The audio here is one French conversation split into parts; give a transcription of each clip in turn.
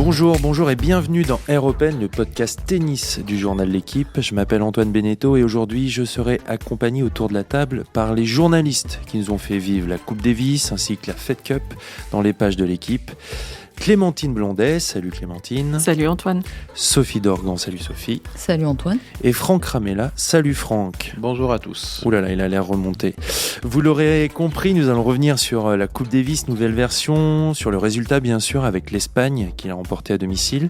Bonjour et bienvenue dans Air Open, le podcast tennis du journal L'Équipe. Je m'appelle Antoine Beneteau et aujourd'hui je serai accompagné autour de la table par les journalistes qui nous ont fait vivre la Coupe Davis ainsi que la Fed Cup dans les pages de L'Équipe. Clémentine Blondet, salut Clémentine. Salut Antoine. Sophie Dorgan, salut Sophie. Salut Antoine. Et Franck Ramella, salut Franck. Bonjour à tous. Ouh là là, il a l'air remonté. Vous l'aurez compris, nous allons revenir sur la Coupe Davis, nouvelle version, sur le résultat bien sûr avec l'Espagne qui l'a remporté à domicile.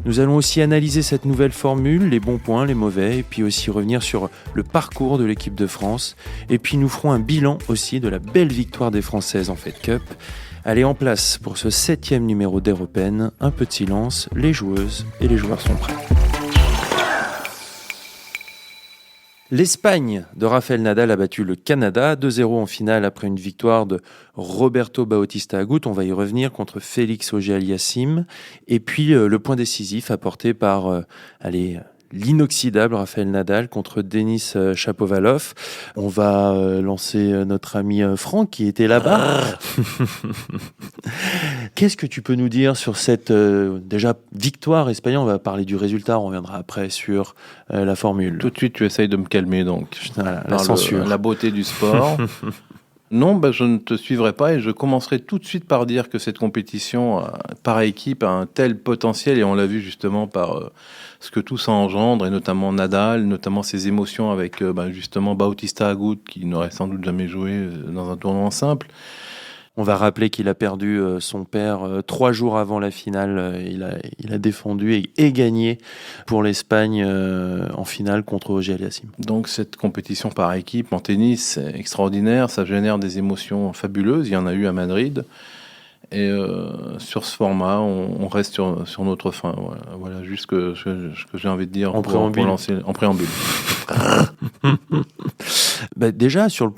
Nous allons aussi analyser cette nouvelle formule, les bons points, les mauvais, et puis aussi revenir sur le parcours de l'équipe de France. Et puis nous ferons un bilan aussi de la belle victoire des Françaises en Fed Cup. Allez, en place pour ce 7e numéro d'Air Open, un peu de silence, les joueuses et les joueurs sont prêts. L'Espagne de Rafael Nadal a battu le Canada 2-0 en finale après une victoire de Roberto Bautista Agut. On va y revenir contre Félix Auger-Aliassime. Et puis le point décisif apporté par l'inoxydable Rafael Nadal contre Denis Shapovalov. On va lancer notre ami Franck qui était là-bas. Qu'est-ce que tu peux nous dire sur cette déjà victoire espagnole? On va parler du résultat, on reviendra après sur la formule. Tout de suite, tu essayes de me calmer donc. Voilà, la censure. La beauté du sport. Non, je ne te suivrai pas et je commencerai tout de suite par dire que cette compétition par équipe a un tel potentiel et on l'a vu justement par ce que tout ça engendre et notamment Nadal, notamment ses émotions avec justement Bautista Agut qui n'aurait sans doute jamais joué dans un tournoi simple. On va rappeler qu'il a perdu son père 3 jours avant la finale. Il a défendu et gagné pour l'Espagne en finale contre Auger-Aliassime. Donc cette compétition par équipe en tennis, c'est extraordinaire. Ça génère des émotions fabuleuses. Il y en a eu à Madrid. Et sur ce format, on reste sur notre fin. Voilà juste ce que j'ai envie de dire pour lancer en préambule. Déjà, d'un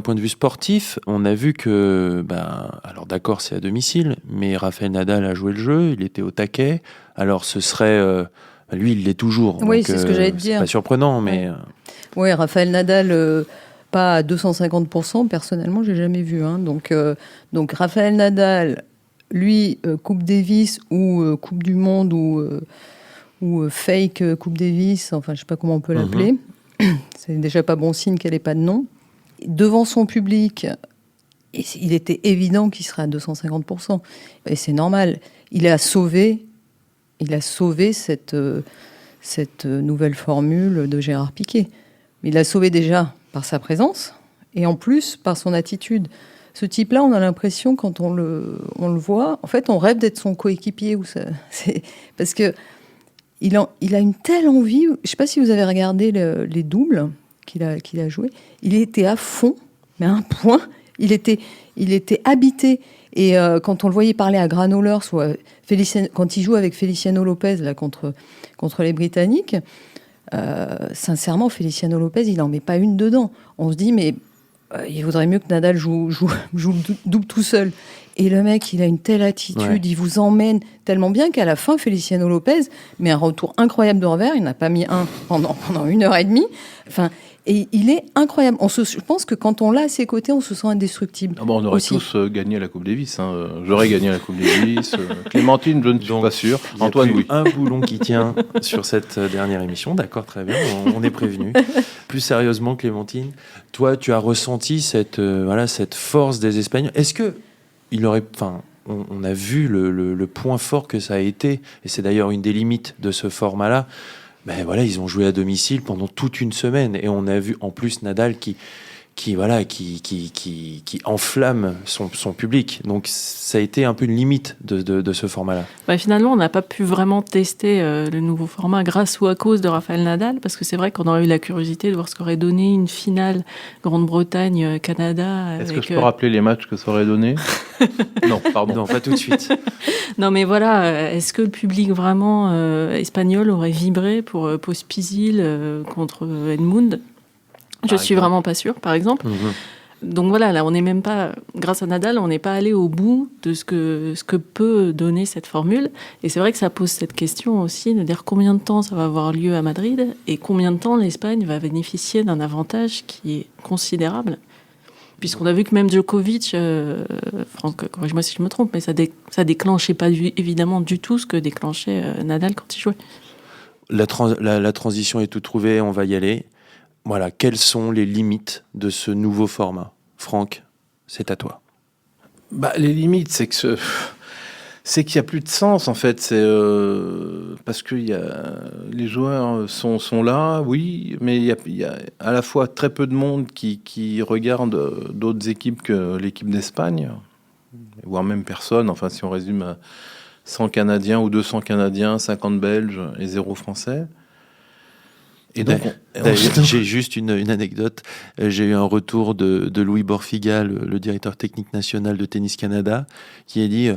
point de vue sportif, on a vu que, alors d'accord, c'est à domicile, mais Rafael Nadal a joué le jeu, il était au taquet. Alors ce serait, lui, il l'est toujours. Oui, donc, c'est ce que j'allais te dire. C'est pas surprenant, mais. Oui, Rafael Nadal, pas à 250%. Personnellement, j'ai jamais vu. Donc Rafael Nadal, lui, Coupe Davis ou Coupe du Monde ou fake Coupe Davis, enfin, je sais pas comment on peut l'appeler. C'est déjà pas bon signe qu'elle n'ait pas de nom. Devant son public, il était évident qu'il serait à 250%. Et c'est normal. Il a sauvé cette nouvelle formule de Gérard Piquet. Il l'a sauvé déjà par sa présence et en plus par son attitude. Ce type-là, on a l'impression, quand on le voit, en fait, on rêve d'être son coéquipier. Parce que il a une telle envie. Je ne sais pas si vous avez regardé les doubles qu'il a joué. Il était à fond, mais à un point. Il était habité. Et quand on le voyait parler à Granollers, quand il joue avec Feliciano Lopez là, contre les Britanniques, sincèrement, Feliciano Lopez, il n'en met pas une dedans. On se dit, mais il vaudrait mieux que Nadal joue le double tout seul. Et le mec, il a une telle attitude, il vous emmène tellement bien qu'à la fin, Feliciano Lopez met un retour incroyable de revers. Il n'a pas mis un pendant 1h30. Enfin, et il est incroyable. Je pense que quand on l'a à ses côtés, on se sent indestructible. On aurait tous gagné la Coupe Davis. J'aurais gagné la Coupe Davis. Clémentine, je ne suis pas sûr. Antoine, oui. Un boulon qui tient sur cette dernière émission. D'accord, très bien. On est prévenu. Plus sérieusement, Clémentine, toi, tu as ressenti cette force des Espagnols. Est-ce que on a vu le point fort que ça a été, et c'est d'ailleurs une des limites de ce format-là. Ils ont joué à domicile pendant toute une semaine, et on a vu en plus Nadal qui enflamme son public. Donc ça a été un peu une limite de ce format-là. Finalement, on n'a pas pu vraiment tester le nouveau format grâce ou à cause de Rafael Nadal, parce que c'est vrai qu'on aurait eu la curiosité de voir ce qu'aurait donné une finale Grande-Bretagne-Canada. Est-ce que je peux rappeler les matchs que ça aurait donné? Non, pardon. Non, pas tout de suite. Non, mais voilà, est-ce que le public vraiment espagnol aurait vibré pour Pospisil contre Edmund? Je suis vraiment pas sûre, par exemple. Donc voilà, là, on n'est même pas, grâce à Nadal, on n'est pas allé au bout de ce que peut donner cette formule. Et c'est vrai que ça pose cette question aussi de dire combien de temps ça va avoir lieu à Madrid et combien de temps l'Espagne va bénéficier d'un avantage qui est considérable. Puisqu'on a vu que même Djokovic, Franck, corrige-moi si je me trompe, mais ça déclenchait pas évidemment du tout ce que déclenchait Nadal quand il jouait. La transition est toute trouvée, on va y aller. Voilà, quelles sont les limites de ce nouveau format ? Franck, c'est à toi. Les limites, c'est qu'il n'y a plus de sens, en fait. C'est parce que les joueurs sont là, oui, mais il y a à la fois très peu de monde qui regarde d'autres équipes que l'équipe d'Espagne, voire même personne. Enfin, si on résume à 100 Canadiens ou 200 Canadiens, 50 Belges et 0 Français. Et donc, j'ai juste une anecdote. J'ai eu un retour de Louis Borfiga, le directeur technique national de Tennis Canada, qui a dit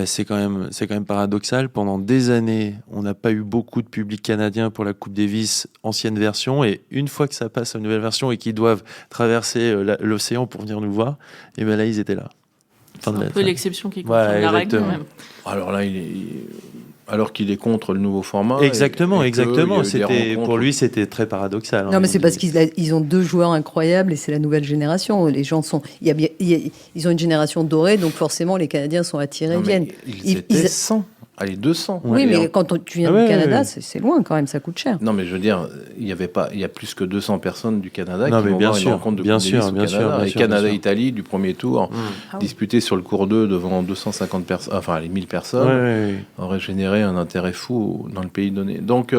c'est quand même paradoxal. Pendant des années, on n'a pas eu beaucoup de public canadien pour la Coupe Davis ancienne version, et une fois que ça passe à une nouvelle version et qu'ils doivent traverser l'océan pour venir nous voir, et là ils étaient là. C'est un peu l'exception qui confirme la règle quand même. Alors là, alors qu'il est contre le nouveau format. Exactement. Pour lui, c'était très paradoxal. Non, mais c'est parce qu'ils ont 2 joueurs incroyables et c'est la nouvelle génération. Les gens ils ont une génération dorée, donc forcément les Canadiens sont attirés, viennent. Ils étaient 100. Allez, 200. Oui, mais quand tu viens du Canada, c'est loin quand même, ça coûte cher. Non, mais je veux dire, il y a plus que 200 personnes du Canada qui vont voir une rencontre de Coupe Davis au Canada. Et Canada-Italie du premier tour, disputé sur le cours 2 devant 250 personnes, enfin les 1000 personnes, aurait généré un intérêt fou dans le pays donné. Donc,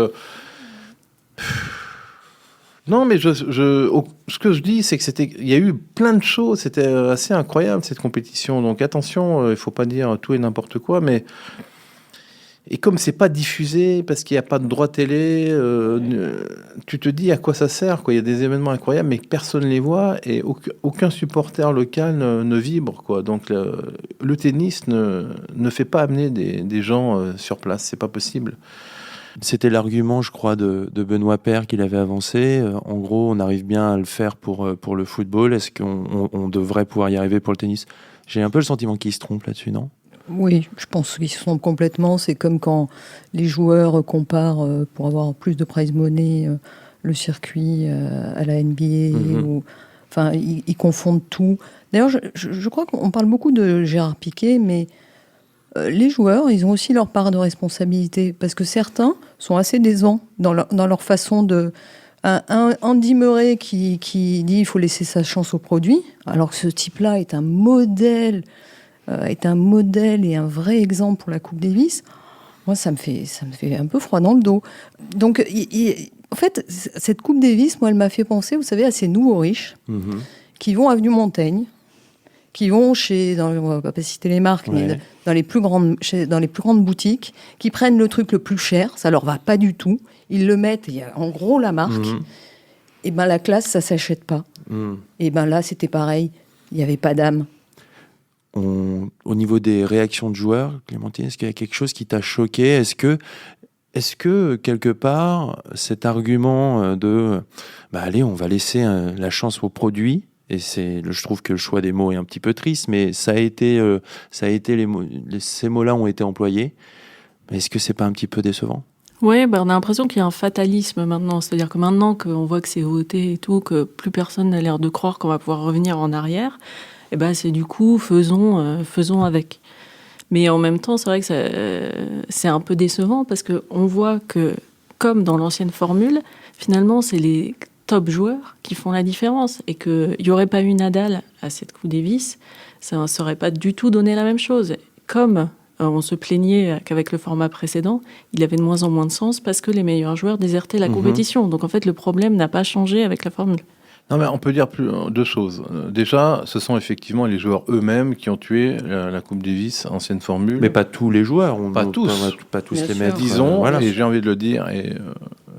non, mais ce que je dis, c'est il y a eu plein de choses, c'était assez incroyable cette compétition. Donc attention, il ne faut pas dire tout et n'importe quoi, mais. Et comme c'est pas diffusé, parce qu'il n'y a pas de droit télé, tu te dis à quoi ça sert, quoi. Il y a des événements incroyables, mais personne ne les voit et aucun supporter local ne vibre, quoi. Donc le tennis ne fait pas amener des gens sur place, c'est pas possible. C'était l'argument, je crois, de Benoît Paire qu'il avait avancé. En gros, on arrive bien à le faire pour le football. Est-ce qu'on devrait pouvoir y arriver pour le tennis ? J'ai un peu le sentiment qu'il se trompe là-dessus, non ? Oui, je pense qu'ils se trompent complètement. C'est comme quand les joueurs comparent, pour avoir plus de prize money, le circuit à la NBA. Enfin, ils confondent tout. D'ailleurs, je crois qu'on parle beaucoup de Gérard Piquet, mais les joueurs, ils ont aussi leur part de responsabilité. Parce que certains sont assez décevants dans leur façon de... Un Andy Murray qui dit qu'il faut laisser sa chance au produit, alors que ce type-là est un modèle et un vrai exemple pour la Coupe Davis. Moi, ça me fait un peu froid dans le dos. Donc, en fait, cette Coupe Davis, moi, elle m'a fait penser, vous savez, à ces nouveaux riches qui vont avenue Montaigne, qui vont on va pas citer les marques, mais dans les plus grandes boutiques, qui prennent le truc le plus cher, ça leur va pas du tout, ils le mettent, il y a en gros la marque, et la classe, ça s'achète pas. Et là, c'était pareil, il y avait pas d'âme. Au niveau des réactions de joueurs, Clémentine, est-ce qu'il y a quelque chose qui t'a choqué ? Est-ce que quelque part, cet argument de allez, on va laisser la chance au produit, et je trouve que le choix des mots est un petit peu triste, mais ça a été ces mots-là ont été employés. Mais est-ce que c'est pas un petit peu décevant ? Oui, on a l'impression qu'il y a un fatalisme maintenant. C'est-à-dire que maintenant qu'on voit que c'est voté et tout, que plus personne n'a l'air de croire qu'on va pouvoir revenir en arrière, c'est du coup, faisons avec. Mais en même temps, c'est vrai que c'est un peu décevant parce qu'on voit que, comme dans l'ancienne formule, finalement, c'est les top joueurs qui font la différence. Et qu'il n'y aurait pas eu Nadal à cette Coupe Davis, ça ne serait pas du tout donné la même chose. Comme on se plaignait qu'avec le format précédent, il avait de moins en moins de sens parce que les meilleurs joueurs désertaient la compétition. Donc en fait, le problème n'a pas changé avec la formule. Non, mais on peut dire deux choses. Déjà, ce sont effectivement les joueurs eux-mêmes qui ont tué la Coupe Davis, ancienne formule. Mais pas tous les joueurs. Pas tous. Pas tous bien les sûr. mettre. Disons, et j'ai envie de le dire, et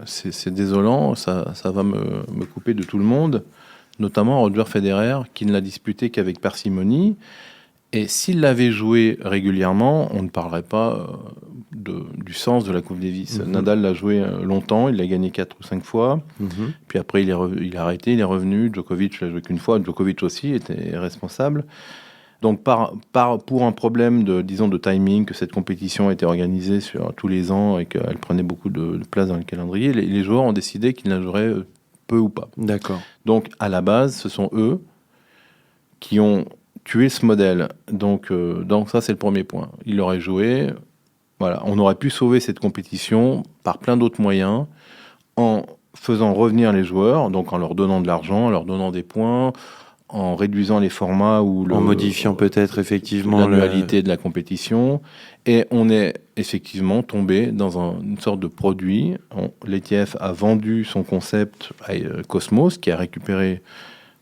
c'est désolant, ça va me couper de tout le monde, notamment Roger Federer, qui ne l'a disputé qu'avec parcimonie. Et s'il l'avait joué régulièrement, on ne parlerait pas du sens de la Coupe Davis. Nadal l'a joué longtemps, il l'a gagné 4 ou 5 fois. Puis après, il a arrêté, il est revenu. Djokovic l'a joué qu'une fois. Djokovic aussi était responsable. Donc, pour un problème de timing, que cette compétition était organisée sur tous les ans et qu'elle prenait beaucoup de place dans le calendrier, les joueurs ont décidé qu'ils la joueraient peu ou pas. D'accord. Donc, à la base, ce sont eux qui ont tué ce modèle. Donc ça, c'est le premier point. Il aurait joué. Voilà, on aurait pu sauver cette compétition par plein d'autres moyens, en faisant revenir les joueurs, donc en leur donnant de l'argent, en leur donnant des points, en réduisant les formats ou en modifiant peut-être effectivement l'annualité de la compétition. Et on est effectivement tombé dans une sorte de produit. L'ETF a vendu son concept à Cosmos, qui a récupéré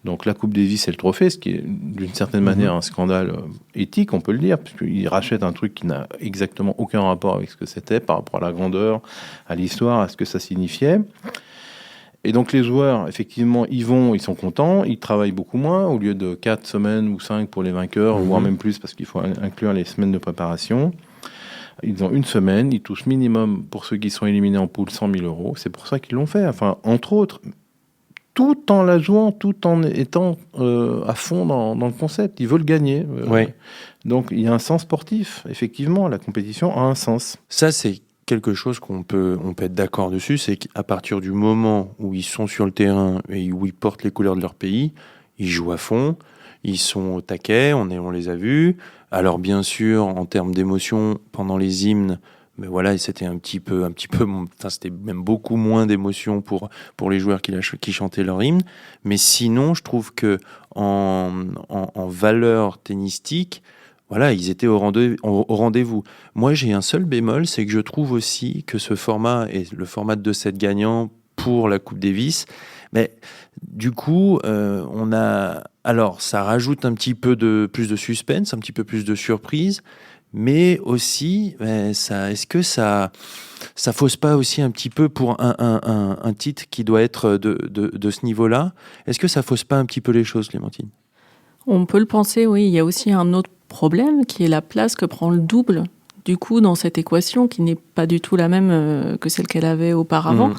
donc la Coupe Davis et le trophée, ce qui est d'une certaine manière un scandale éthique, on peut le dire, puisqu'il rachète un truc qui n'a exactement aucun rapport avec ce que c'était, par rapport à la grandeur, à l'histoire, à ce que ça signifiait. Et donc les joueurs, effectivement, ils sont contents, ils travaillent beaucoup moins, au lieu de 4 semaines ou 5 pour les vainqueurs, voire même plus, parce qu'il faut inclure les semaines de préparation. Ils ont 1 semaine, ils touchent minimum, pour ceux qui sont éliminés en poule, 100 000 €. C'est pour ça qu'ils l'ont fait, enfin, entre autres, tout en la jouant, tout en étant à fond dans le concept. Ils veulent gagner. Donc il y a un sens sportif, effectivement, la compétition a un sens. Ça, c'est quelque chose on peut être d'accord dessus, c'est qu'à partir du moment où ils sont sur le terrain et où ils portent les couleurs de leur pays, ils jouent à fond, ils sont au taquet, on les a vus. Alors bien sûr, en termes d'émotion, pendant les hymnes, mais voilà, c'était un petit peu, enfin c'était même beaucoup moins d'émotion pour les joueurs qui chantaient leur hymne. Mais sinon, je trouve que en valeur tennistique, voilà, ils étaient au rendez-vous. Moi, j'ai un seul bémol, c'est que je trouve aussi que ce format est le format de 2-7 gagnants pour la Coupe Davis. Mais du coup, alors, ça rajoute un petit peu plus de suspense, un petit peu plus de surprise, mais aussi, est-ce que ça fausse pas aussi un petit peu pour un titre qui doit être de ce niveau-là? Est-ce que ça fausse pas un petit peu les choses, Clémentine? On peut le penser, oui. Il y a aussi un autre problème qui est la place que prend le double du coup dans cette équation qui n'est pas du tout la même que celle qu'elle avait auparavant.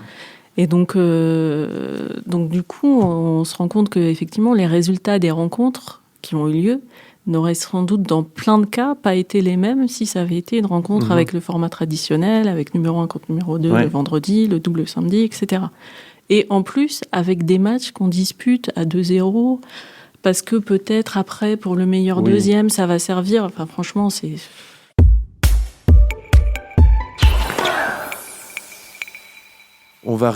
Et donc du coup on se rend compte que effectivement les résultats des rencontres qui ont eu lieu n'auraient sans doute dans plein de cas pas été les mêmes si ça avait été une rencontre avec le format traditionnel, avec numéro 1 contre numéro 2 le vendredi, le double samedi, etc. Et en plus avec des matchs qu'on dispute à 2-0 parce que peut-être après, pour le meilleur deuxième, ça va servir. Enfin, franchement, c'est... On va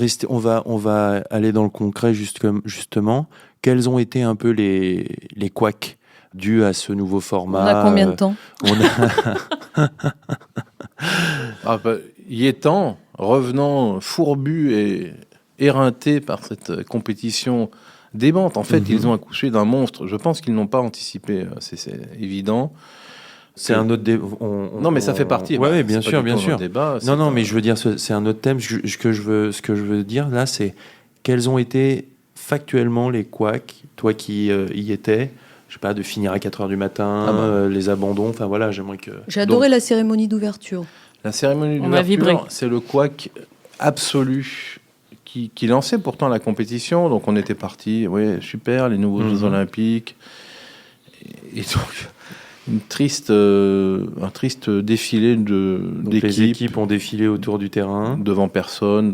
aller dans le concret justement. Quels ont été un peu les couacs dus à ce nouveau format? On a combien de temps? Y étant, revenant fourbu et éreinté par cette compétition démente. En fait, ils ont accouché d'un monstre. Je pense qu'ils n'ont pas anticipé, c'est évident. C'est un autre débat. Non, mais ça fait partie. Oui, bien sûr. Débat, non, mais je veux dire, c'est un autre thème. Ce que je veux dire là, c'est quels ont été factuellement les couacs, toi qui y étais, je sais pas, de finir à 4h du matin, les abandons. Enfin voilà, j'aimerais que. J'ai adoré la cérémonie d'ouverture. La cérémonie d'ouverture, c'est le couac absolu. Qui lançait pourtant la compétition. Donc on était parti, super, les nouveaux Jeux Olympiques. Et donc, un triste défilé d'équipes. Les équipes ont défilé autour du terrain. Devant personne,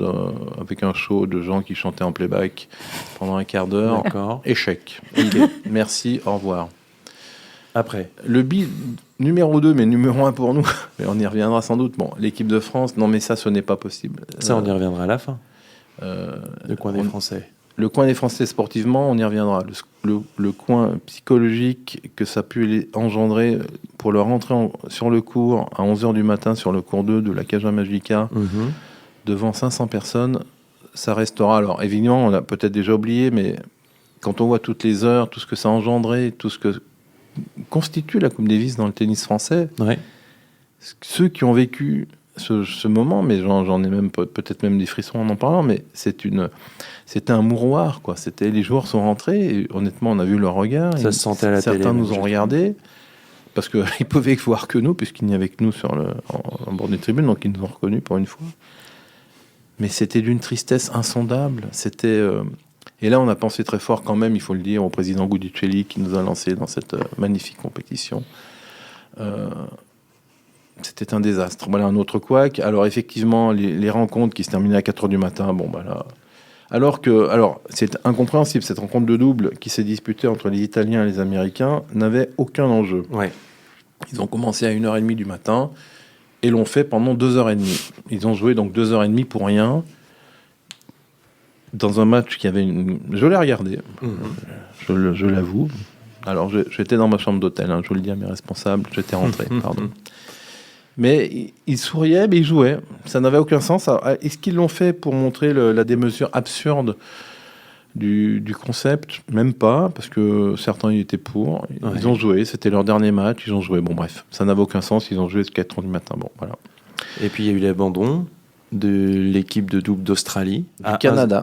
avec un show de gens qui chantaient en playback pendant un quart d'heure. D'accord. Échec. Merci, au revoir. Après. Le numéro 2, mais numéro 1 pour nous, mais on y reviendra sans doute. Bon, l'équipe de France, non mais ça, ce n'est pas possible. Ça, on y reviendra à la fin. Le coin des Français. Le coin des Français sportivement, on y reviendra. Le coin psychologique que ça a pu engendrer pour leur entrée sur le cours à 11h du matin sur le cours 2 de la Caja Magica devant 500 personnes, ça restera. Alors évidemment, on a peut-être déjà oublié, mais quand on voit toutes les heures, tout ce que ça a engendré, tout ce que constitue la Coupe Davis dans le tennis français, ceux qui ont vécu ce moment, mais j'en ai même peut-être même des frissons en parlant, mais c'était un mouroir, quoi. Les joueurs sont rentrés, et honnêtement, on a vu leur regard. Ça se sentait à la télé. Certains nous ont regardés, parce qu'ils pouvaient voir que nous, puisqu'il n'y avait que nous en bord des tribunes, donc ils nous ont reconnus pour une fois. Mais c'était d'une tristesse insondable. Et là, on a pensé très fort quand même, il faut le dire, au président Guiducelli qui nous a lancés dans cette magnifique compétition. C'était un désastre. Voilà un autre couac. Alors effectivement, les rencontres qui se terminaient à 4h du matin, là, Alors, c'est incompréhensible, cette rencontre de double qui s'est disputée entre les Italiens et les Américains n'avait aucun enjeu. Ouais. Ils ont commencé à 1h30 du matin et l'ont fait pendant 2h30. Ils ont joué donc 2h30 pour rien, dans un match qui avait Je l'ai regardé, je l'avoue. Alors, j'étais dans ma chambre d'hôtel, je vous le dis à mes responsables, j'étais rentré, pardon. Mais ils souriaient, mais ils jouaient. Ça n'avait aucun sens. Alors, est-ce qu'ils l'ont fait pour montrer la démesure absurde du concept? Même pas, parce que certains y étaient pour. Ils ont joué, c'était leur dernier match, ils ont joué. Bon, bref, ça n'avait aucun sens, ils ont joué jusqu'à 4h du matin. Bon, voilà. Et puis, il y a eu l'abandon de l'équipe de double d'Australie. Du Canada.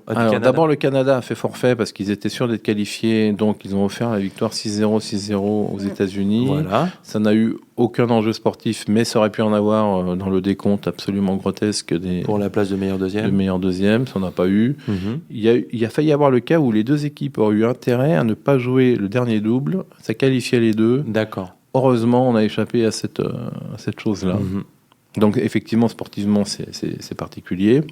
Alors, d'abord, le Canada a fait forfait parce qu'ils étaient sûrs d'être qualifiés, donc ils ont offert la victoire 6-0, 6-0 aux États-Unis. Voilà. Ça n'a eu aucun enjeu sportif, mais ça aurait pu en avoir dans le décompte absolument grotesque pour la place de meilleur deuxième. De meilleur deuxième, ça n'a pas eu. Il a failli y avoir le cas où les deux équipes auraient eu intérêt à ne pas jouer le dernier double. Ça qualifiait les deux. D'accord. Heureusement, on a échappé à cette chose-là. Donc, effectivement, sportivement, c'est particulier.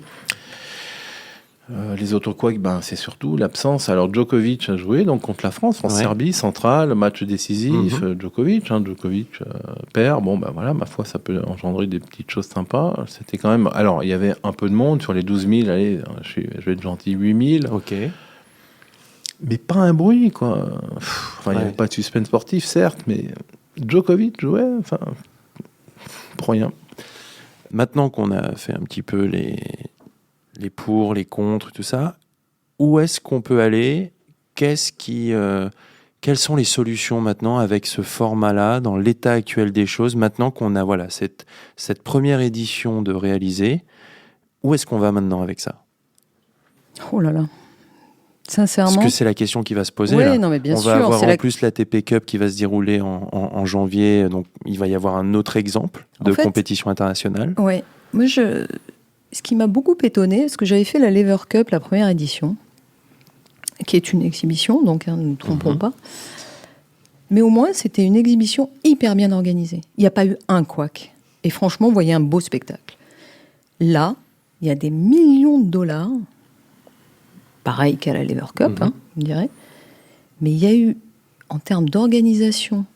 Les autres couacs, c'est surtout l'absence. Alors, Djokovic a joué donc, contre la France, France-Serbie, centrale, match décisif. Djokovic perd. Bon, voilà, ma foi, ça peut engendrer des petites choses sympas. C'était quand même... Alors, il y avait un peu de monde sur les 12 000. Allez, je vais être gentil, 8 000. OK. Mais pas un bruit, quoi. Il n'y avait pas de suspense sportif, certes, mais Djokovic jouait, pour rien. Maintenant qu'on a fait un petit peu les pour, les contre, tout ça, où est-ce qu'on peut aller? Quelles sont les solutions maintenant avec ce format-là, dans l'état actuel des choses, maintenant qu'on a cette première édition de réaliser? Où est-ce qu'on va maintenant avec ça? Oh là là. Sincèrement. Parce que c'est la question qui va se poser. Oui, là. non, mais bien on sûr. va avoir en plus la TP Cup qui va se dérouler en janvier, donc il va y avoir un autre exemple de compétition internationale. Oui. Moi, ce qui m'a beaucoup étonnée, parce que j'avais fait la Lever Cup, la première édition, qui est une exhibition, donc ne nous trompons pas. Mais au moins, c'était une exhibition hyper bien organisée. Il n'y a pas eu un couac. Et franchement, vous voyez un beau spectacle. Là, il y a des millions de dollars, pareil qu'à la Lever Cup, on dirait. Mais il y a eu, en termes d'organisation,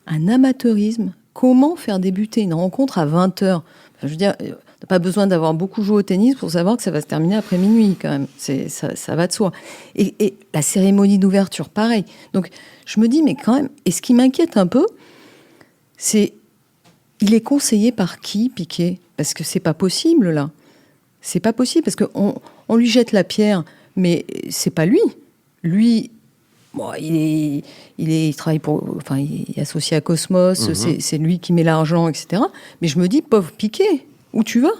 un amateurisme. Comment faire débuter une rencontre à 20h? Je veux dire, on n'a pas besoin d'avoir beaucoup joué au tennis pour savoir que ça va se terminer après minuit, quand même. Ça va de soi. Et la cérémonie d'ouverture, pareil. Donc, je me dis, mais quand même... Et ce qui m'inquiète un peu, c'est... Il est conseillé par qui, Piquet? Parce que c'est pas possible, là. C'est pas possible, parce qu'on lui jette la pierre, mais c'est pas lui. Lui... Bon, il travaille il est associé à Cosmos, c'est lui qui met l'argent, etc. Mais je me dis, pauvre Piquet, où tu vas?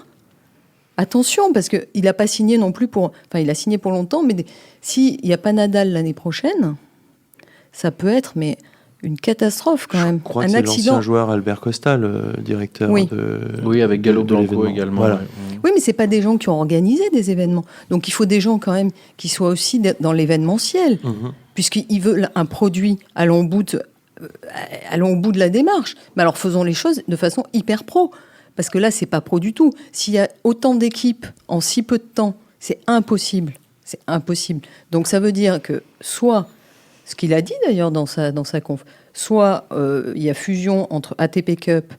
Attention, parce qu'il n'a pas signé non plus il a signé pour longtemps, mais s'il n'y a pas Nadal l'année prochaine, ça peut être une catastrophe quand même. Je crois que c'est l'ancien joueur Albert Costa, le directeur de... Oui, avec Gallo Blanco également. Voilà. Oui, mais ce n'est pas des gens qui ont organisé des événements. Donc il faut des gens quand même qui soient aussi dans l'événementiel. Puisqu'ils veulent un produit, allons au bout de la démarche. Mais alors faisons les choses de façon hyper pro. Parce que là, c'est pas pro du tout. S'il y a autant d'équipes en si peu de temps, c'est impossible. C'est impossible. Donc ça veut dire que soit, ce qu'il a dit d'ailleurs dans sa conf, soit il y a fusion entre ATP Cup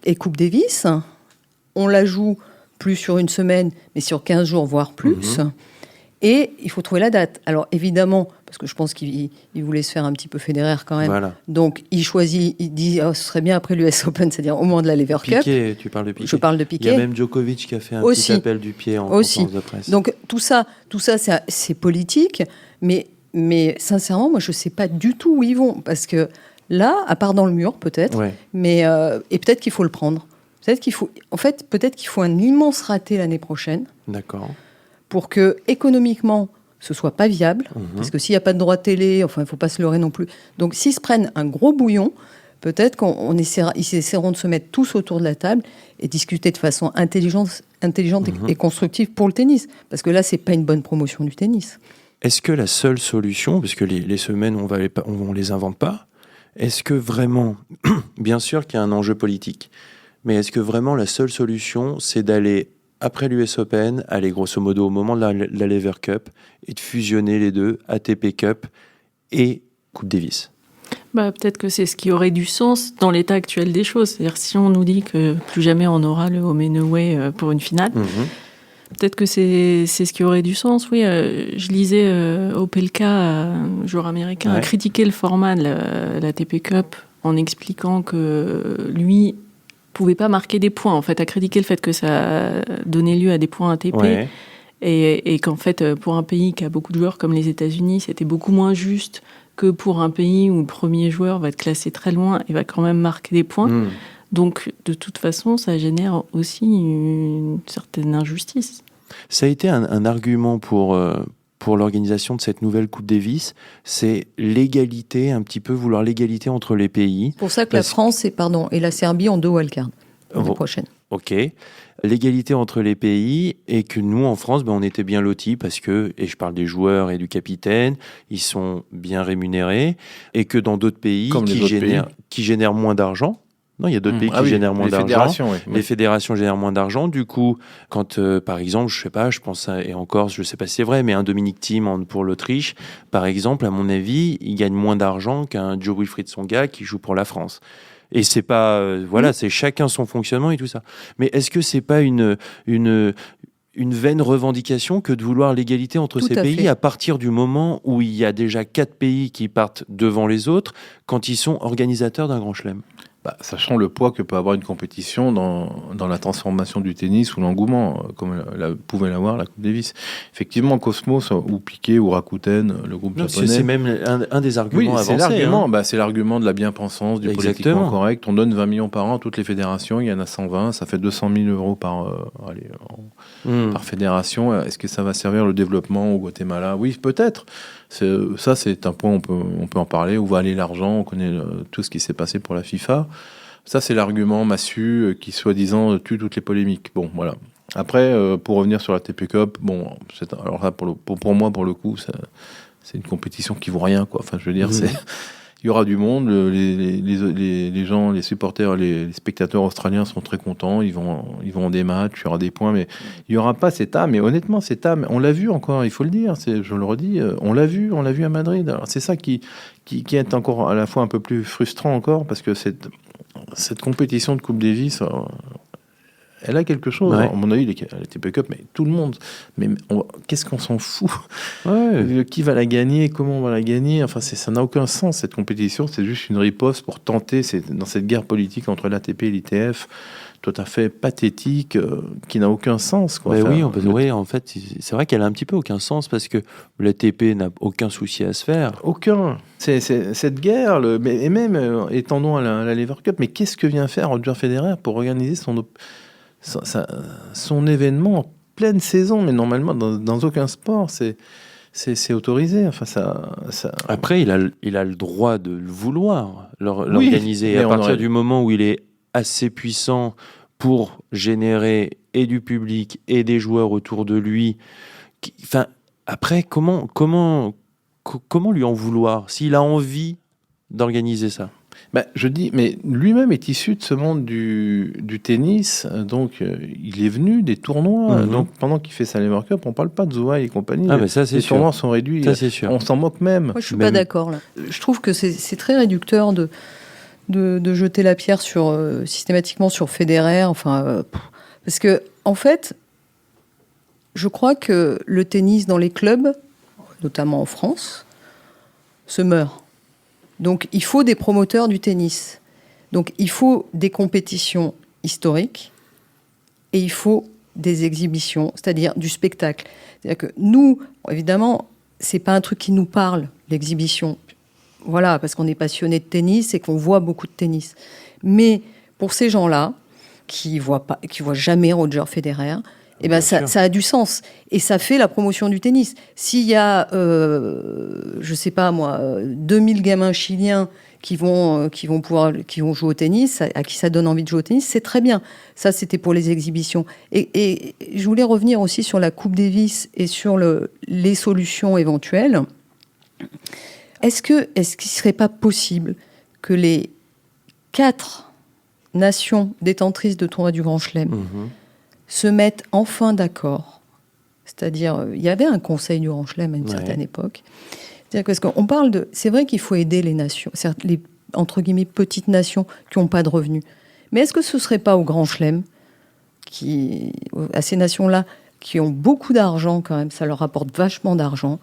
et Coupe Davis. On la joue plus sur une semaine, mais sur 15 jours, voire plus. Et il faut trouver la date. Alors évidemment, parce que je pense qu'il voulait se faire un petit peu Federer quand même. Voilà. Donc il dit ce serait bien après l'US Open, c'est-à-dire au moment de la Lever Cup. Piquet, tu parles de Piquet. Je parle de Piquet. Il y a même Djokovic qui a fait un petit appel du pied en conférence de presse. Donc tout ça c'est politique, mais sincèrement, moi je ne sais pas du tout où ils vont. Parce que là, à part dans le mur peut-être, mais et peut-être qu'il faut le prendre. Peut-être qu'il faut un immense raté l'année prochaine. D'accord. Pour que économiquement ce soit pas viable, parce que s'il n'y a pas de droit télé, il ne faut pas se leurrer non plus. Donc s'ils se prennent un gros bouillon, peut-être qu'ils essaieront de se mettre tous autour de la table et discuter de façon intelligente et constructive pour le tennis. Parce que là, c'est pas une bonne promotion du tennis. Est-ce que la seule solution, parce que les semaines, on les invente pas, est-ce que vraiment, bien sûr qu'il y a un enjeu politique, mais est-ce que vraiment la seule solution, c'est d'aller après l'US Open, allez, grosso modo, au moment de la Lever Cup, et de fusionner les deux, ATP Cup et Coupe Davis? Peut-être que c'est ce qui aurait du sens dans l'état actuel des choses. C'est-à-dire, si on nous dit que plus jamais on aura le home and away pour une finale, peut-être que c'est ce qui aurait du sens. Oui, je lisais Opelka, joueur américain, a critiqué le format de la ATP Cup en expliquant que lui pouvait pas marquer des points. En fait, a critiqué le fait que ça donnait lieu à des points ATP. Ouais. Et qu'en fait, pour un pays qui a beaucoup de joueurs comme les États-Unis, c'était beaucoup moins juste que pour un pays où le premier joueur va être classé très loin et va quand même marquer des points. Donc, de toute façon, ça génère aussi une certaine injustice. Ça a été un argument pour l'organisation de cette nouvelle Coupe Davis, c'est l'égalité, un petit peu vouloir l'égalité entre les pays. C'est pour ça que la France et la Serbie ont 2 wildcards l'année prochaine. Ok. L'égalité entre les pays, et que nous, en France, on était bien lotis parce que, et je parle des joueurs et du capitaine, ils sont bien rémunérés, et que dans d'autres pays qui génèrent moins d'argent. Non, il y a d'autres pays qui génèrent moins d'argent. Les fédérations génèrent moins d'argent. Du coup, quand, par exemple, je sais pas, je pense et en Corse, je sais pas si c'est vrai, mais un Dominic Thiem pour l'Autriche, par exemple, à mon avis, il gagne moins d'argent qu'un Joe-Wilfried Tsonga qui joue pour la France. Et c'est pas, c'est chacun son fonctionnement et tout ça. Mais est-ce que c'est pas une vaine revendication que de vouloir l'égalité entre ces pays à partir du moment où il y a déjà 4 pays qui partent devant les autres quand ils sont organisateurs d'un grand chelem? Sachant le poids que peut avoir une compétition dans la transformation du tennis ou l'engouement, comme pouvait l'avoir la Coupe Davis. Effectivement, Cosmos ou Piquet ou Rakuten, le groupe japonais... C'est même un des arguments avancés. C'est l'argument, c'est l'argument de la bien-pensance, du politiquement correct. On donne 20 millions par an à toutes les fédérations, il y en a 120, ça fait 200 000 euros par fédération. Est-ce que ça va servir le développement au Guatemala? Oui, peut-être. Ça, c'est un point, on peut en parler. Où va aller l'argent? On connaît tout ce qui s'est passé pour la FIFA. Ça, c'est l'argument massu qui, soi-disant, tue toutes les polémiques. Bon, voilà. Après, pour revenir sur la ATP Cup, alors là, pour moi, pour le coup, c'est une compétition qui vaut rien, quoi. Enfin, je veux dire, il y aura du monde, les gens, les supporters, les spectateurs australiens sont très contents, ils vont des matchs, il y aura des points, mais il n'y aura pas cette âme. Et honnêtement, cette âme, on l'a vu encore, il faut le dire, je le redis, on l'a vu à Madrid. Alors, c'est ça qui est encore à la fois un peu plus frustrant encore, parce que cette compétition de Coupe Davis, elle a quelque chose. Ouais. À mon avis, la ATP Cup, mais tout le monde. Mais qu'est-ce qu'on s'en fout? Qui va la gagner? Comment on va la gagner? Enfin, ça n'a aucun sens, cette compétition. C'est juste une riposte pour tenter, dans cette guerre politique entre l'ATP et l'ITF, tout à fait pathétique, qui n'a aucun sens, quoi. En fait, c'est vrai qu'elle a un petit peu aucun sens, parce que l'ATP n'a aucun souci à se faire. Aucun. C'est cette guerre, et même, étendons à la Lever Cup, mais qu'est-ce que vient faire Roger Federer pour organiser son événement en pleine saison? Mais normalement, dans aucun sport, c'est autorisé. Enfin, Après, il a le droit de le vouloir, l'organiser. Et à partir du moment où il est assez puissant pour générer et du public et des joueurs autour de lui, après, comment lui en vouloir s'il a envie d'organiser ça? Je dis, mais lui-même est issu de ce monde du tennis, donc il est venu des tournois. Donc pendant qu'il fait sa Lever Cup, on parle pas de Zouai et compagnie. Les tournois sont réduits. Ça, c'est sûr. On s'en moque même. Moi, je suis pas d'accord là. Je trouve que c'est très réducteur de jeter la pierre systématiquement sur Federer. Parce que en fait, je crois que le tennis dans les clubs, notamment en France, se meurt. Donc, il faut des promoteurs du tennis. Donc, il faut des compétitions historiques et il faut des exhibitions, c'est-à-dire du spectacle. C'est-à-dire que nous, évidemment, c'est pas un truc qui nous parle, l'exhibition. Voilà, parce qu'on est passionné de tennis et qu'on voit beaucoup de tennis. Mais pour ces gens-là, qui voient jamais Roger Federer, ça a du sens. Et ça fait la promotion du tennis. S'il y a, 2000 gamins chiliens qui vont jouer au tennis, à qui ça donne envie de jouer au tennis, c'est très bien. Ça, c'était pour les exhibitions. Et je voulais revenir aussi sur la Coupe Davis et sur les solutions éventuelles. Est-ce qu'il ne serait pas possible que les 4 nations détentrices de tournois du Grand Chelem se mettent enfin d'accord. C'est-à-dire, il y avait un conseil du Grand Chelem à une certaine époque. C'est-à-dire parce qu'on parle de... C'est vrai qu'il faut aider les nations, les, entre guillemets, petites nations qui n'ont pas de revenus. Mais est-ce que ce ne serait pas au Grand Chelem, à ces nations-là, qui ont beaucoup d'argent quand même, ça leur rapporte vachement d'argent,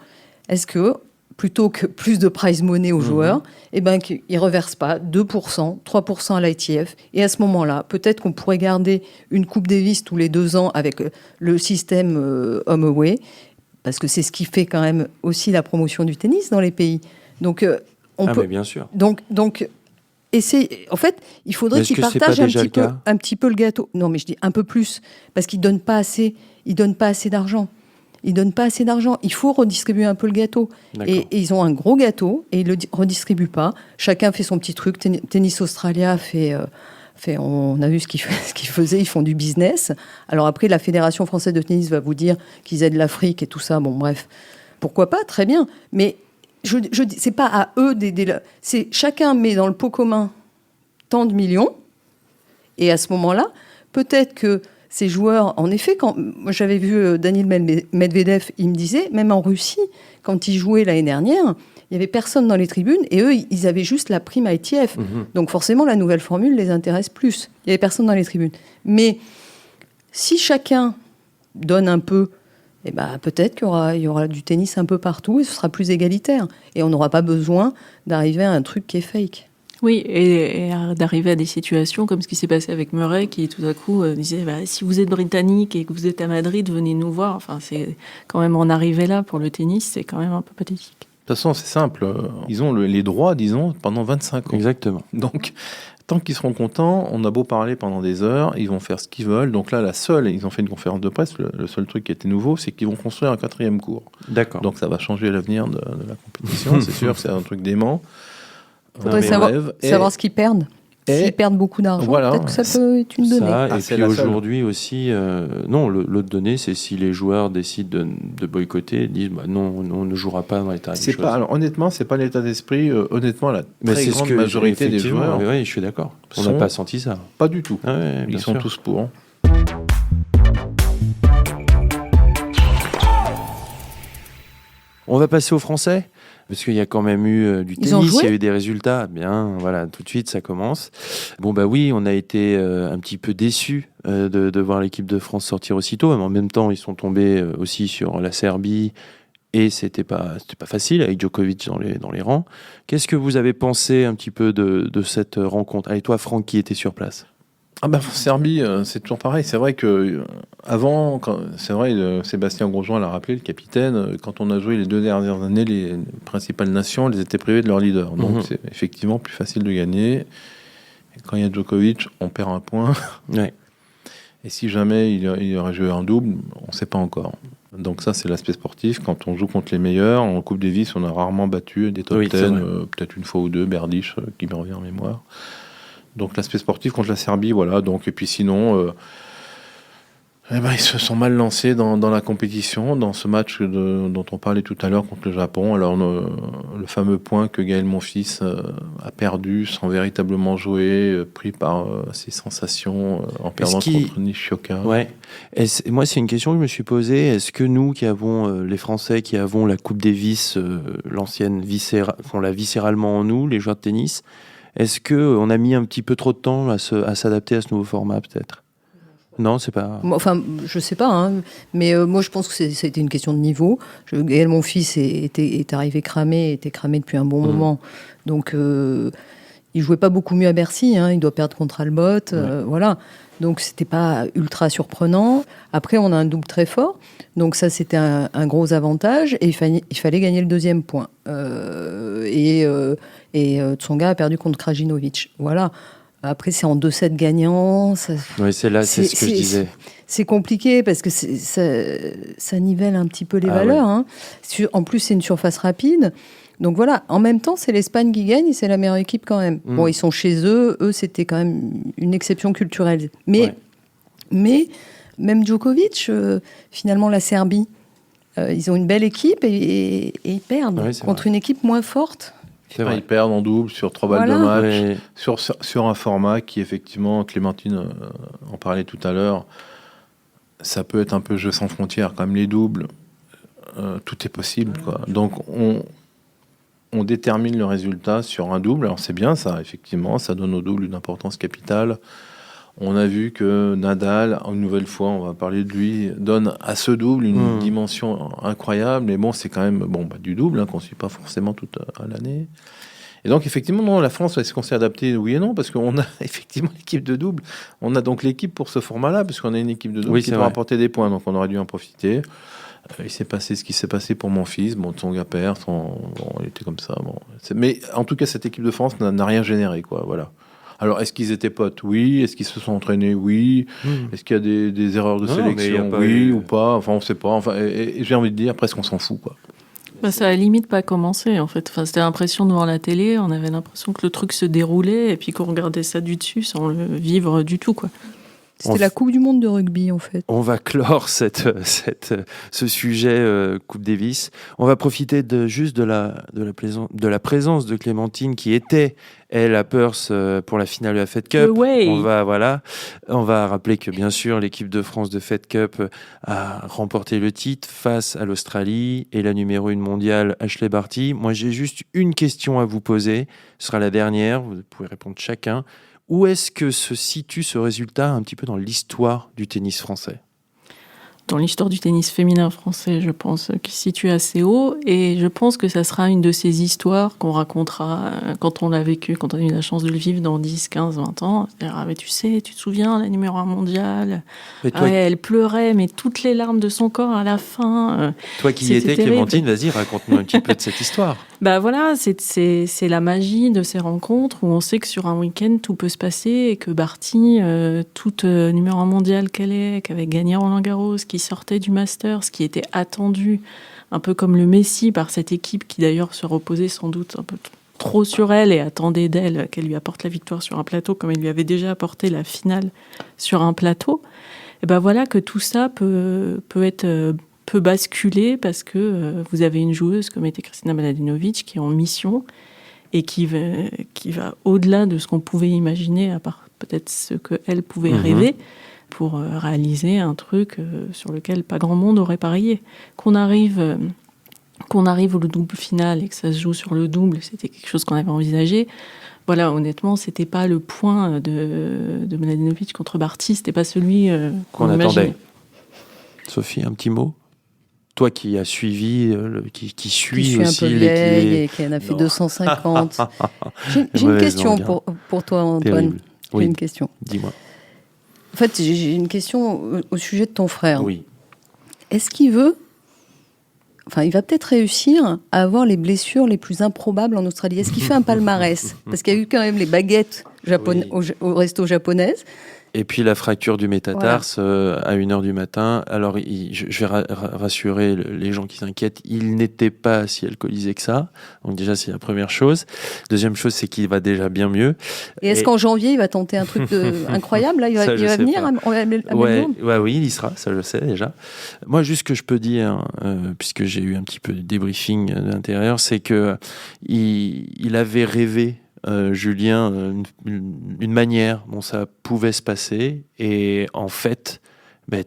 est-ce que, plutôt que plus de prize money aux joueurs, eh ben, qu'ils ne reversent pas 2%, 3% à l'ITF, et à ce moment-là, peut-être qu'on pourrait garder une Coupe Davis tous les 2 ans avec le système home-away, parce que c'est ce qui fait quand même aussi la promotion du tennis dans les pays. Donc, on peut... mais bien sûr. Donc, en fait, il faudrait qu'ils partagent un petit peu le gâteau. Non, mais je dis un peu plus, parce qu'ils ne donnent pas assez. Ils donnent pas assez d'argent. Il faut redistribuer un peu le gâteau. Et ils ont un gros gâteau et ils le redistribuent pas. Chacun fait son petit truc. Tennis Australia on a vu ce qu'ils faisaient. Ils font du business. Alors après, la Fédération française de tennis va vous dire qu'ils aident l'Afrique et tout ça. Bon, bref, pourquoi pas, très bien. Mais c'est pas à eux d'aider. C'est chacun met dans le pot commun tant de millions. Et à ce moment-là, peut-être que ces joueurs, en effet, moi j'avais vu Daniil Medvedev, il me disait, même en Russie, quand il jouait l'année dernière, il n'y avait personne dans les tribunes et eux, ils avaient juste la prime ITF. Donc forcément, la nouvelle formule les intéresse plus. Il n'y avait personne dans les tribunes. Mais si chacun donne un peu, eh ben, peut-être qu'il y aura du tennis un peu partout et ce sera plus égalitaire. Et on n'aura pas besoin d'arriver à un truc qui est fake. Oui, et d'arriver à des situations comme ce qui s'est passé avec Murray, qui tout à coup disait si vous êtes britannique et que vous êtes à Madrid, venez nous voir. Enfin, c'est quand même en arriver là pour le tennis, c'est quand même un peu pathétique. De toute façon, c'est simple. Ils ont les droits, disons, pendant 25 ans. Exactement. Donc, tant qu'ils seront contents, on a beau parler pendant des heures, ils vont faire ce qu'ils veulent. Donc là, ils ont fait une conférence de presse. Le seul truc qui était nouveau, c'est qu'ils vont construire un 4e cours. D'accord. Donc ça va changer l'avenir de la compétition, c'est sûr. C'est un truc dément. Il faudrait savoir ce qu'ils perdent. S'ils perdent beaucoup d'argent, peut-être que ça peut être une donnée. Et puis aujourd'hui aussi, l'autre donnée, c'est si les joueurs décident de boycotter, disent non, on ne jouera pas dans l'état d'esprit. Honnêtement, c'est pas l'état d'esprit. Honnêtement, la très grande majorité des joueurs. Oui, je suis d'accord. On n'a pas senti ça. Pas du tout. Ah ouais, ils sont tous pour. On va passer aux Français. Parce qu'il y a quand même eu du tennis, il y a eu des résultats. Bien, voilà, tout de suite, ça commence. Bon, bah oui, on a été un petit peu déçus de voir l'équipe de France sortir aussitôt. Mais en même temps, ils sont tombés aussi sur la Serbie. Et c'était pas facile avec Djokovic dans les rangs. Qu'est-ce que vous avez pensé un petit peu de cette rencontre ? Allez, toi, Franck, qui était sur place ? Serbie, c'est toujours pareil. C'est vrai que avant, Sébastien Grosjean l'a rappelé, le capitaine, quand on a joué les 2 dernières années, les principales nations, elles étaient privées de leur leader. Donc c'est effectivement plus facile de gagner. Et quand il y a Djokovic, on perd un point. Ouais. Et si jamais il aurait joué en double, on ne sait pas encore. Donc ça, c'est l'aspect sportif. Quand on joue contre les meilleurs, en Coupe Davis, on a rarement battu des top 10, peut-être une fois ou deux, Berdych, qui me revient en mémoire. Donc l'aspect sportif contre la Serbie, voilà. Donc, et puis sinon, ils se sont mal lancés dans la compétition, dans ce match dont on parlait tout à l'heure contre le Japon. Alors le fameux point que Gaël Monfils a perdu sans véritablement jouer, pris par ses sensations en perdant contre Nishioka. Ouais. Moi, c'est une question que je me suis posée. Est-ce que nous, qui avons les Français, qui avons la Coupe Davis, l'ancienne on l'a viscéralement en nous, les joueurs de tennis, est-ce qu'on a mis un petit peu trop de temps à s'adapter à ce nouveau format, peut-être ? Non, c'est pas... Enfin, je sais pas, hein, mais moi je pense que c'était une question de niveau. Gaël Monfils est arrivé cramé, était cramé depuis un bon moment. Donc, il jouait pas beaucoup mieux à Bercy, hein, il doit perdre contre Albot, voilà. Donc, c'était pas ultra surprenant. Après, on a un double très fort. Donc, ça, c'était un gros avantage. Et il fallait gagner le 2e point. Et Tsonga a perdu contre Krajinovic. Voilà. Après, c'est en 2-7 gagnants. Oui, c'est ce que je disais. C'est compliqué parce que ça nivelle un petit peu les valeurs. Ouais. Hein. En plus, c'est une surface rapide. Donc voilà, en même temps, c'est l'Espagne qui gagne et c'est la meilleure équipe quand même. Bon, ils sont chez eux. Eux, c'était quand même une exception culturelle. Mais même Djokovic, finalement, la Serbie, ils ont une belle équipe et ils perdent contre une équipe moins forte. Ils perdent en double sur 3 balles de match, sur un format qui, effectivement, Clémentine en parlait tout à l'heure, ça peut être un peu jeu sans frontières, comme les doubles. Tout est possible, quoi. Donc, on détermine le résultat sur un double. Alors, c'est bien, ça, effectivement. Ça donne au double une importance capitale. On a vu que Nadal, une nouvelle fois, on va parler de lui, donne à ce double une dimension incroyable. Mais bon, c'est quand même du double, qu'on ne suit pas forcément toute l'année. Et donc, effectivement, non, la France, est-ce qu'on s'est adapté? Oui et non, parce qu'on a effectivement l'équipe de double. On a donc l'équipe pour ce format-là, puisqu'on a une équipe de double qui peut rapporter des points. Donc, on aurait dû en profiter. Il s'est passé ce qui s'est passé pour mon fils. Son gars perd, il était comme ça. Mais en tout cas, cette équipe de France n'a rien généré, quoi. Voilà. Alors, est-ce qu'ils étaient potes? Oui. Est-ce qu'ils se sont entraînés? Oui. Est-ce qu'il y a des erreurs de sélection? Oui ou pas. Enfin, on ne sait pas. Enfin, et j'ai envie de dire, presque on s'en fout, quoi. Ça a limite pas commencé, en fait. Enfin, c'était l'impression de voir la télé, on avait l'impression que le truc se déroulait et puis qu'on regardait ça du dessus sans le vivre du tout, quoi. C'était la Coupe du Monde de rugby, en fait. On va clore ce sujet Coupe Davis. On va profiter juste de la présence de Clémentine qui était, elle, à Perth pour la finale de la Fed Cup. On va rappeler que, bien sûr, l'équipe de France de Fed Cup a remporté le titre face à l'Australie et la numéro 1 mondiale, Ashley Barty. Moi, j'ai juste une question à vous poser. Ce sera la dernière. Vous pouvez répondre chacun. Où est-ce que se situe ce résultat un petit peu dans l'histoire du tennis français? Dans l'histoire du tennis féminin français, je pense qu'il se situe assez haut. Et je pense que ça sera une de ces histoires qu'on racontera quand on l'a vécu, quand on a eu la chance de le vivre dans 10, 15, 20 ans. C'est-à-dire, mais tu te souviens, la numéro 1 mondiale, elle pleurait, mais toutes les larmes de son corps à la fin. Toi qui y étais, Clémentine, vas-y, raconte-nous un petit peu de cette histoire. Voilà, c'est la magie de ces rencontres où on sait que sur un week-end, tout peut se passer et que Barty, toute numéro 1 mondiale qu'elle est, qui avait gagné Roland-Garros, qui sortait du Masters, qui était attendu un peu comme le Messi par cette équipe qui d'ailleurs se reposait sans doute un peu trop sur elle et attendait d'elle qu'elle lui apporte la victoire sur un plateau comme elle lui avait déjà apporté la finale sur un plateau. Et voilà que tout ça peut basculer parce que vous avez une joueuse comme était Kristina Mladenovic qui est en mission et qui va au-delà de ce qu'on pouvait imaginer, à part peut-être ce qu'elle pouvait rêver, pour réaliser un truc sur lequel pas grand monde aurait parié. Qu'on arrive au double final et que ça se joue sur le double, c'était quelque chose qu'on avait envisagé. Voilà, honnêtement, c'était pas le point de Mladenovic contre Barty, c'était pas celui qu'on attendait. Sophie, un petit mot? Toi qui as suivi, qui suis aussi... Qui suis un peu vieille et qui en a fait 250. J'ai une question pour toi, Antoine. J'ai une question. Dis-moi. En fait, j'ai une question au sujet de ton frère. Oui. Est-ce qu'il veut... Enfin, il va peut-être réussir à avoir les blessures les plus improbables en Australie. Est-ce qu'il fait un palmarès? Parce qu'il y a eu quand même les baguettes au resto japonaises. Et puis la fracture du métatarse à 1h du matin. Alors, je vais rassurer les gens qui s'inquiètent, il n'était pas si alcoolisé que ça. Donc déjà, c'est la première chose. Deuxième chose, c'est qu'il va déjà bien mieux. Et est-ce qu'en janvier, il va tenter un truc incroyable? Là, il va venir à Melbourne? Oui, il y sera, ça je le sais déjà. Moi, juste ce que je peux dire, puisque j'ai eu un petit peu de débriefing de l'intérieur, c'est que il avait rêvé, Julien, une manière dont ça pouvait se passer, et en fait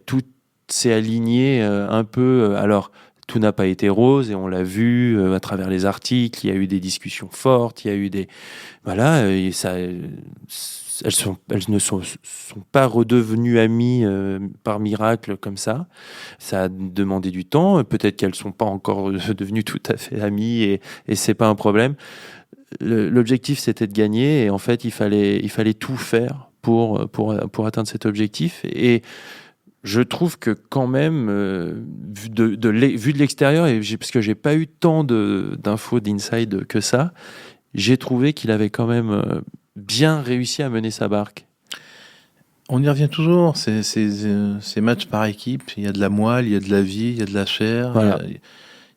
tout s'est aligné un peu. Alors tout n'a pas été rose et on l'a vu à travers les articles, il y a eu des discussions fortes, il y a eu des et ça, elles ne sont pas redevenues amies par miracle comme ça. Ça a demandé du temps, peut-être qu'elles sont pas encore devenues tout à fait amies et c'est pas un problème. L'objectif, c'était de gagner, et en fait, il fallait tout faire pour atteindre cet objectif. Et je trouve que quand même, vu de l'extérieur, et parce que j'ai pas eu tant d'infos d'inside que ça, j'ai trouvé qu'il avait quand même bien réussi à mener sa barque. On y revient toujours, ces matchs par équipe, il y a de la moelle, il y a de la vie, il y a de la chair, voilà.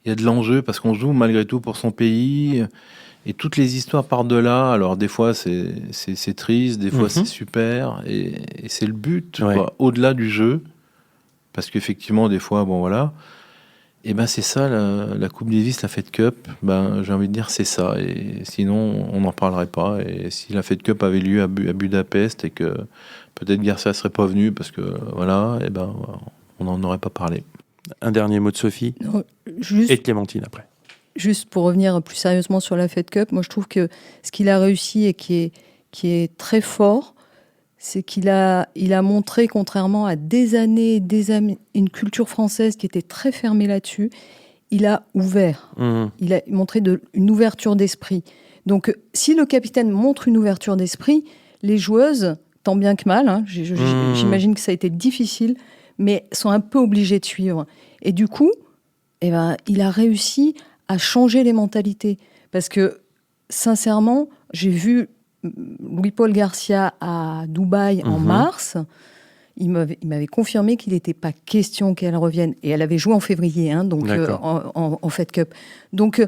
Il y a de l'enjeu, parce qu'on joue malgré tout pour son pays. Et toutes les histoires par-delà, alors des fois c'est triste, des fois c'est super, et c'est le but, quoi, au-delà du jeu, parce qu'effectivement des fois, et c'est ça la Coupe Davis, la Fed Cup, j'ai envie de dire c'est ça, et sinon on n'en parlerait pas. Et si la Fed Cup avait lieu à Budapest et que peut-être Garcia serait pas venu parce que on n'en aurait pas parlé. Un dernier mot de Sophie et de Clémentine après. Juste pour revenir plus sérieusement sur la Fed Cup, moi je trouve que ce qu'il a réussi et qui est très fort, c'est qu'il a montré, contrairement à des années, une culture française qui était très fermée là-dessus, il a ouvert. Il a montré une ouverture d'esprit. Donc, si le capitaine montre une ouverture d'esprit, les joueuses, tant bien que mal, hein, j'imagine que ça a été difficile, mais sont un peu obligées de suivre. Et du coup, il a réussi à changer les mentalités. Parce que, sincèrement, j'ai vu Louis-Paul Garcia à Dubaï en mars. Il m'avait confirmé qu'il n'était pas question qu'elle revienne. Et elle avait joué en février, hein, donc en Fed Cup. Donc,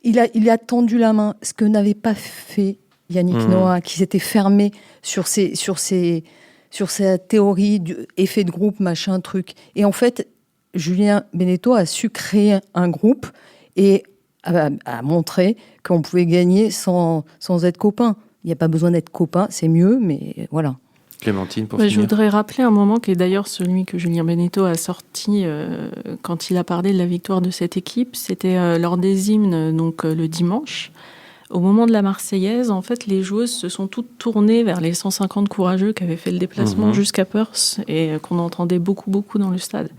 il a tendu la main, ce que n'avait pas fait Yannick Noah, qui s'était fermé sur sa théorie du effet de groupe, machin, truc. Et en fait, Julien Beneteau a su créer un groupe et a montré qu'on pouvait gagner sans être copain. Il n'y a pas besoin d'être copain, c'est mieux, mais voilà. Clémentine, pour finir. Je voudrais rappeler un moment qui est d'ailleurs celui que Julien Beneteau a sorti quand il a parlé de la victoire de cette équipe. C'était lors des hymnes, donc le dimanche. Au moment de la Marseillaise, en fait, les joueuses se sont toutes tournées vers les 150 courageux qui avaient fait le déplacement jusqu'à Perth et qu'on entendait beaucoup, beaucoup dans le stade.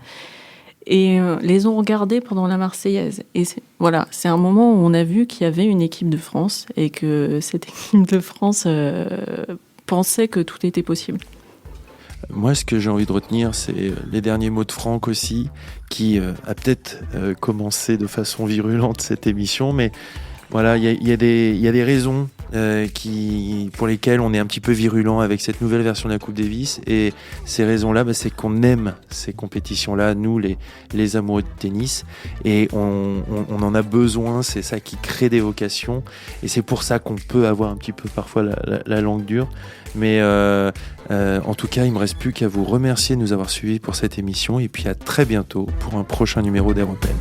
Et les ont regardés pendant la Marseillaise. Et c'est un moment où on a vu qu'il y avait une équipe de France et que cette équipe de France pensait que tout était possible. Moi, ce que j'ai envie de retenir, c'est les derniers mots de Franck aussi, qui a peut-être commencé de façon virulente cette émission, mais voilà, il y a des raisons pour lesquelles on est un petit peu virulent avec cette nouvelle version de la Coupe Davis, et ces raisons-là, c'est qu'on aime ces compétitions-là, nous, les amoureux de tennis, et on en a besoin, c'est ça qui crée des vocations, et c'est pour ça qu'on peut avoir un petit peu parfois la langue dure, mais en tout cas, il ne me reste plus qu'à vous remercier de nous avoir suivis pour cette émission, et puis à très bientôt pour un prochain numéro d'Air Open.